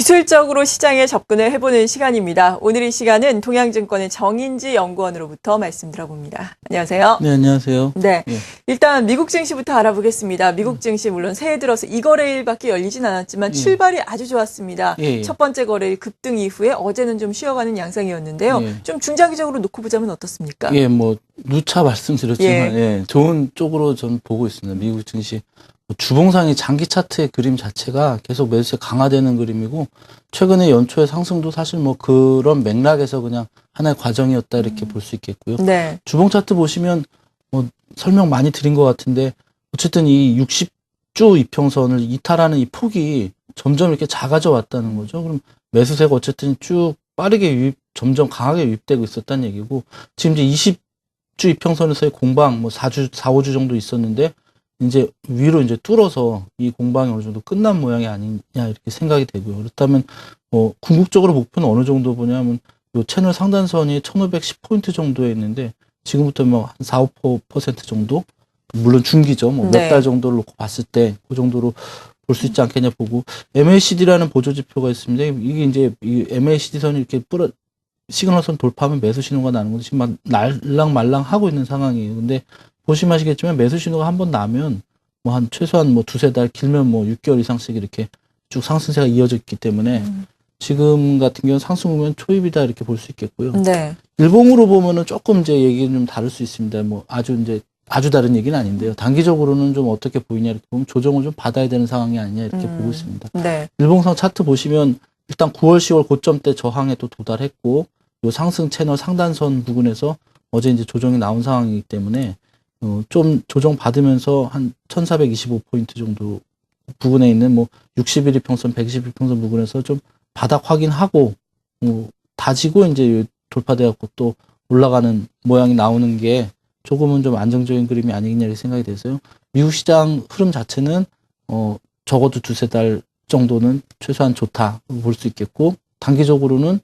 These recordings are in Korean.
기술적으로 시장에 접근을 해보는 시간입니다. 오늘 이 시간은 동양증권의 정인지 연구원으로부터 말씀 들어봅니다. 안녕하세요. 네, 안녕하세요. 네, 예. 일단 미국 증시부터 알아보겠습니다. 미국 증시 물론 새해 들어서 이 거래일밖에 열리진 않았지만 예. 출발이 아주 좋았습니다. 예. 첫 번째 거래일 급등 이후에 어제는 좀 쉬어가는 양상이었는데요. 예. 좀 중장기적으로 놓고 보자면 어떻습니까? 예, 뭐 누차 말씀드렸지만 예. 예, 좋은 쪽으로 전 보고 있습니다. 미국 증시 주봉상의 장기 차트의 그림 자체가 계속 매수세 강화되는 그림이고 최근에 연초의 상승도 사실 뭐 그런 맥락에서 그냥 하나의 과정이었다 이렇게 볼 수 있겠고요. 네. 주봉 차트 보시면 뭐 설명 많이 드린 것 같은데 어쨌든 이 60주 이평선을 이탈하는 이 폭이 점점 이렇게 작아져 왔다는 거죠. 그럼 매수세가 어쨌든 쭉 빠르게 점점 강하게 유입되고 있었다는 얘기고 지금 이제 20주 이평선에서의 공방 뭐 4주, 5주 정도 있었는데 이제 위로 이제 뚫어서 이 공방이 어느 정도 끝난 모양이 아니냐 이렇게 생각이 되고요. 그렇다면 궁극적으로 목표는 어느 정도 보냐면 요 채널 상단선이 1510포인트 정도에 있는데 지금부터 뭐 한 4, 5% 정도 물론 중기죠. 뭐 몇 달 정도를 놓고 봤을 때 그 정도로 볼 수 있지 않겠냐 보고 MACD라는 보조 지표가 있습니다. 이게 이제 이 MACD 선이 이렇게 시그널선 돌파하면 매수 신호가 나는 건데 지금 막 날랑말랑 하고 있는 상황이에요. 근데 보시면 아시겠지만 매수 신호가 한 번 나면 뭐 한 최소한 뭐 두세 달 길면 뭐 6개월 이상씩 이렇게 쭉 상승세가 이어져 있기 때문에 지금 같은 경우는 상승 후면 초입이다 이렇게 볼 수 있겠고요. 네. 일봉으로 보면은 조금 이제 얘기는 좀 다를 수 있습니다. 뭐 아주 다른 얘기는 아닌데요. 단기적으로는 좀 어떻게 보이냐 이렇게 보면 조정을 좀 받아야 되는 상황이 아니냐 이렇게 보고 있습니다. 네. 일봉상 차트 보시면 일단 9월, 10월 고점 때 저항에 또 도달했고 요 상승 채널 상단선 부근에서 어제 이제 조정이 나온 상황이기 때문에 좀 조정 받으면서 한 1425포인트 정도 부근에 있는 뭐 60일 이평선, 120일 이평선 부근에서 좀 바닥 확인하고 다지고 이제 돌파돼갖고 또 올라가는 모양이 나오는 게 조금은 좀 안정적인 그림이 아니겠냐 이렇게 생각이 돼서요. 미국 시장 흐름 자체는 적어도 두세 달 정도는 최소한 좋다 볼 수 있겠고 단기적으로는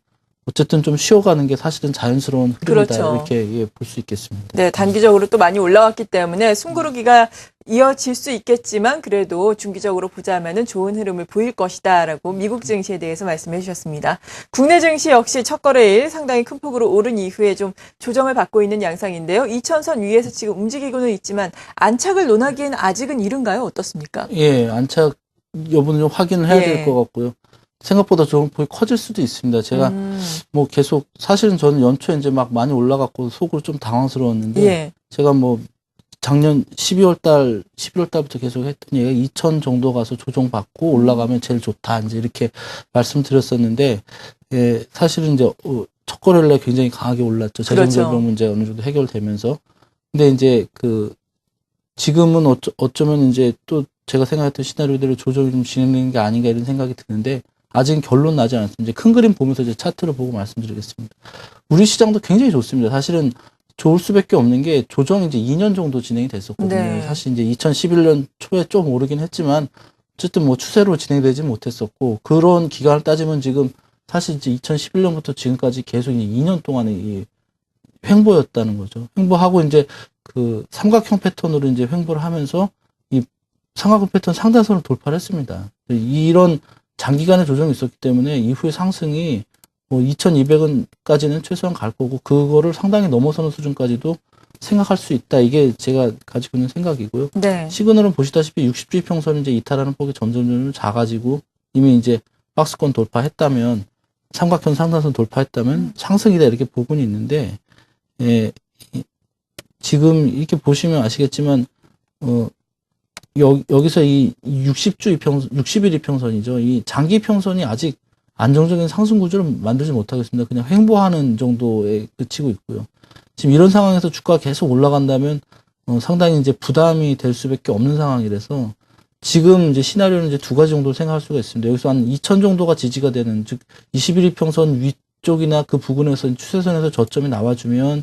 어쨌든 좀 쉬어가는 게 사실은 자연스러운 흐름이다. 그렇죠. 이렇게 볼 수 있겠습니다. 네, 단기적으로 또 많이 올라왔기 때문에 숨고르기가 이어질 수 있겠지만 그래도 중기적으로 보자면은 좋은 흐름을 보일 것이다라고 미국 증시에 대해서 말씀해 주셨습니다. 국내 증시 역시 첫 거래일 상당히 큰 폭으로 오른 이후에 좀 조정을 받고 있는 양상인데요. 2000선 위에서 지금 움직이고는 있지만 안착을 논하기에는 아직은 이른가요? 어떻습니까? 예, 안착 여부는 좀 확인을 해야 될 것 같고요. 생각보다 조정폭이 커질 수도 있습니다. 제가 뭐 계속 사실은 저는 연초에 이제 막 많이 올라갔고 속으로 좀 당황스러웠는데 제가 뭐 작년 11월 달부터 계속 했던 얘기가 2000 정도 가서 조정받고 올라가면 제일 좋다. 이제 이렇게 말씀드렸었는데 예, 사실은 이제 첫 거래일에 굉장히 강하게 올랐죠. 재정적인 문제가 어느 정도 해결되면서. 근데 이제 지금은 어쩌면 이제 또 제가 생각했던 시나리오대로 조정이 좀 진행되는 게 아닌가 이런 생각이 드는데 아직은 결론 나지 않았습니다. 이제 큰 그림 보면서 이제 차트를 보고 말씀드리겠습니다. 우리 시장도 굉장히 좋습니다. 사실은 좋을 수밖에 없는 게 조정이 이제 2년 정도 진행이 됐었거든요. 네. 사실 이제 2011년 초에 좀 오르긴 했지만 어쨌든 뭐 추세로 진행되지 못했었고 그런 기간을 따지면 지금 사실 이제 2011년부터 지금까지 계속 이제 2년 동안의 이 횡보였다는 거죠. 횡보하고 이제 삼각형 패턴으로 이제 횡보를 하면서 이 삼각형 패턴 상단선을 돌파를 했습니다. 이런 장기간의 조정이 있었기 때문에 이후의 상승이 뭐 2200원까지는 최소한 갈 거고 그거를 상당히 넘어서는 수준까지도 생각할 수 있다. 이게 제가 가지고 있는 생각이고요. 네. 시그널은 보시다시피 60주 이평선이 이제 이탈하는 폭이 점점 작아지고 이미 이제 박스권 돌파했다면 삼각형 상단선 돌파했다면 상승이다 이렇게 부분이 있는데 지금 이렇게 보시면 아시겠지만 여기서 이 60일 이평선이죠. 이 장기 평선이 아직 안정적인 상승 구조를 만들지 못하겠습니다. 그냥 횡보하는 정도에 그치고 있고요. 지금 이런 상황에서 주가가 계속 올라간다면 상당히 이제 부담이 될 수밖에 없는 상황이라서 지금 이제 시나리오는 이제 두 가지 정도 생각할 수가 있습니다. 여기서 한 2000 정도가 지지가 되는 즉 21 이평선 위쪽이나 그 부근에서 추세선에서 저점이 나와주면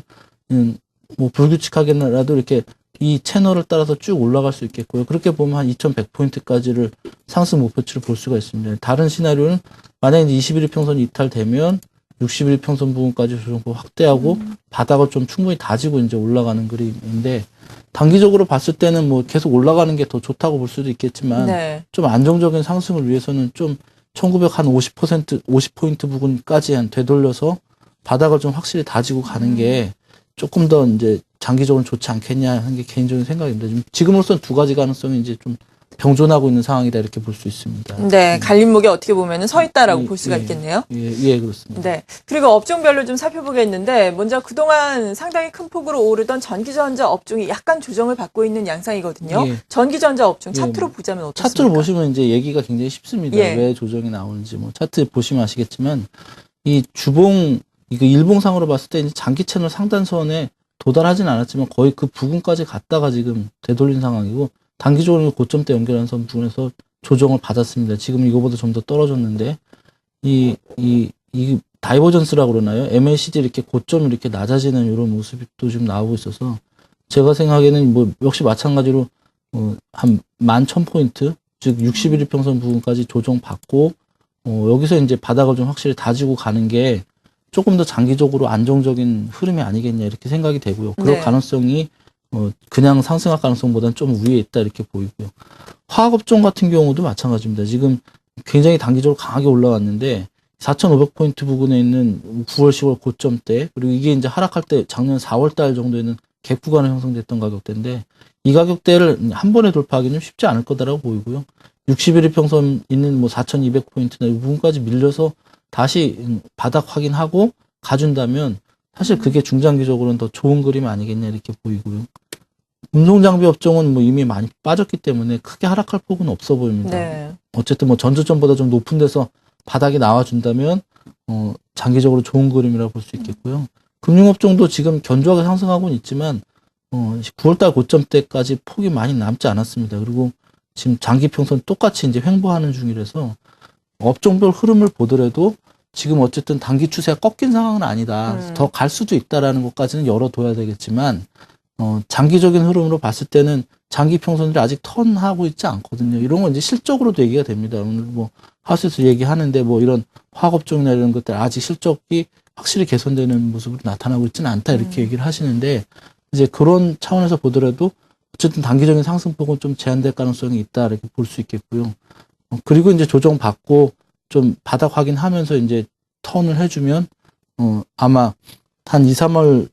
뭐 불규칙하게라도 이렇게 이 채널을 따라서 쭉 올라갈 수 있겠고요. 그렇게 보면 한 2100포인트까지를 상승 목표치를 볼 수가 있습니다. 다른 시나리오는 만약에 이제 21일평선이 이탈되면 61평선 부분까지 조정폭 확대하고 바닥을 좀 충분히 다지고 이제 올라가는 그림인데 단기적으로 봤을 때는 뭐 계속 올라가는 게 더 좋다고 볼 수도 있겠지만 좀 안정적인 상승을 위해서는 좀 1900 한 50포인트 부근까지 한 되돌려서 바닥을 좀 확실히 다지고 가는 게 조금 더 이제 장기적으로 좋지 않겠냐 하는 게 개인적인 생각입니다. 지금으로서는 두 가지 가능성이 이제 좀 병존하고 있는 상황이다 이렇게 볼 수 있습니다. 네, 갈림목이 어떻게 보면은 서 있다라고 볼 수가 예, 있겠네요. 예, 그렇습니다. 네. 그리고 업종별로 좀 살펴보겠는데, 먼저 그동안 상당히 큰 폭으로 오르던 전기전자 업종이 약간 조정을 받고 있는 양상이거든요. 예. 전기전자 업종 차트로 예. 보자면 어떻습니까? 차트를 보시면 이제 얘기가 굉장히 쉽습니다. 예. 왜 조정이 나오는지 뭐 차트 보시면 아시겠지만 이 주봉 이거 일봉상으로 봤을 때 이제 장기 채널 상단선에 도달하진 않았지만 거의 그 부근까지 갔다가 지금 되돌린 상황이고 단기적으로 고점대 연결한 선 부분에서 조정을 받았습니다. 지금 이거보다 좀 더 떨어졌는데 이 다이버전스라고 그러나요? MACD 이렇게 고점이 이렇게 낮아지는 이런 모습이 또 지금 나오고 있어서 제가 생각에는 뭐 역시 마찬가지로 한 11,000포인트 즉 61일 평선 부분까지 조정받고 여기서 이제 바닥을 좀 확실히 다지고 가는 게 조금 더 장기적으로 안정적인 흐름이 아니겠냐 이렇게 생각이 되고요. 그럴 네. 가능성이 그냥 상승할 가능성보다는 좀 위에 있다 이렇게 보이고요. 화학업종 같은 경우도 마찬가지입니다. 지금 굉장히 단기적으로 강하게 올라왔는데 4,500포인트 부근에 있는 9월, 10월 고점대 그리고 이게 이제 하락할 때 작년 4월 달 정도에는 갭 구간에 형성됐던 가격대인데 이 가격대를 한 번에 돌파하기는 쉽지 않을 거다라고 보이고요. 61일 평선 있는 뭐 4,200포인트나 이 부분까지 밀려서 다시 바닥 확인하고 가준다면 사실 그게 중장기적으로는 더 좋은 그림 아니겠냐 이렇게 보이고요. 운송장비 업종은 뭐 이미 많이 빠졌기 때문에 크게 하락할 폭은 없어 보입니다. 네. 어쨌든 뭐 전저점보다 좀 높은 데서 바닥이 나와준다면 장기적으로 좋은 그림이라고 볼 수 있겠고요. 금융업종도 지금 견조하게 상승하고는 있지만 9월달 고점대까지 폭이 많이 남지 않았습니다. 그리고 지금 장기 평선 똑같이 이제 횡보하는 중이라서 업종별 흐름을 보더라도 지금 어쨌든 단기 추세가 꺾인 상황은 아니다. 더 갈 수도 있다라는 것까지는 열어둬야 되겠지만 장기적인 흐름으로 봤을 때는 장기 평선들이 아직 턴하고 있지 않거든요. 이런 건 이제 실적으로도 얘기가 됩니다. 오늘 뭐 하우스에서 얘기하는데 뭐 이런 화학업종이나 이런 것들 아직 실적이 확실히 개선되는 모습으로 나타나고 있지는 않다 이렇게 얘기를 하시는데 이제 그런 차원에서 보더라도 어쨌든 단기적인 상승폭은 좀 제한될 가능성이 있다 이렇게 볼 수 있겠고요. 그리고 이제 조정받고 좀 바닥 확인하면서 이제 턴을 해주면 아마 한 2, 3월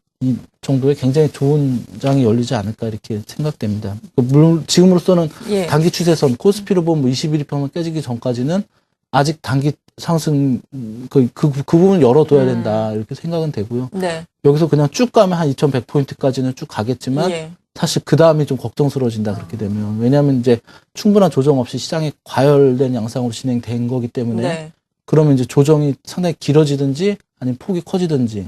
정도에 굉장히 좋은 장이 열리지 않을까 이렇게 생각됩니다. 물론 지금으로서는 예. 단기 추세선 코스피로 보면 21일 평선 깨지기 전까지는 아직 단기 상승 그 부분을 열어둬야 된다 이렇게 생각은 되고요. 네. 여기서 그냥 쭉 가면 한 2,100포인트까지는 쭉 가겠지만 예. 사실 그 다음이 좀 걱정스러워진다 그렇게 되면 왜냐하면 이제 충분한 조정 없이 시장에 과열된 양상으로 진행된 거기 때문에 네. 그러면 이제 조정이 상당히 길어지든지 아니면 폭이 커지든지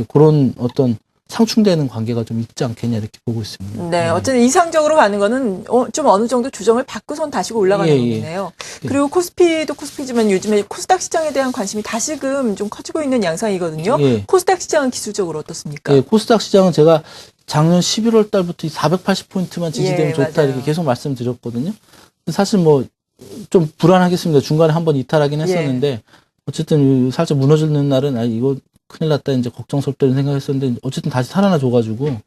그런 어떤 상충되는 관계가 좀 있지 않겠냐 이렇게 보고 있습니다. 네, 어쨌든 이상적으로 가는 거는 좀 어느 정도 조정을 받고선 다시 올라가는 예, 거네요. 예. 그리고 코스피도 코스피지만 요즘에 코스닥 시장에 대한 관심이 다시금 좀 커지고 있는 양상이거든요. 예. 코스닥 시장은 기술적으로 어떻습니까? 예, 코스닥 시장은 제가 작년 11월 달부터 480포인트만 지지되면 예, 좋다 맞아요. 이렇게 계속 말씀드렸거든요. 사실 뭐 좀 불안하겠습니다. 중간에 한번 이탈하긴 했었는데 어쨌든 살짝 무너지는 날은 이거 큰일 났다 이제 걱정스럽다는 생각했었는데 어쨌든 다시 살아나줘가지고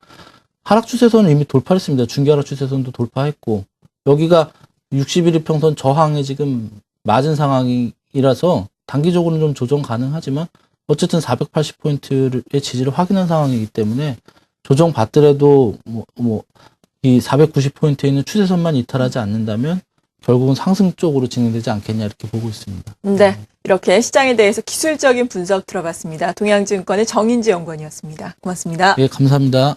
하락 추세선은 이미 돌파했습니다. 중기 하락 추세선도 돌파했고 여기가 61일 평선 저항에 지금 맞은 상황이라서 단기적으로는 좀 조정 가능하지만 어쨌든 480포인트의 지지를 확인한 상황이기 때문에 조정 받더라도 이 490포인트에 있는 추세선만 이탈하지 않는다면 결국은 상승 쪽으로 진행되지 않겠냐 이렇게 보고 있습니다. 네, 이렇게 시장에 대해서 기술적인 분석 들어봤습니다. 동양증권의 정인지 연구원이었습니다. 고맙습니다. 예, 감사합니다.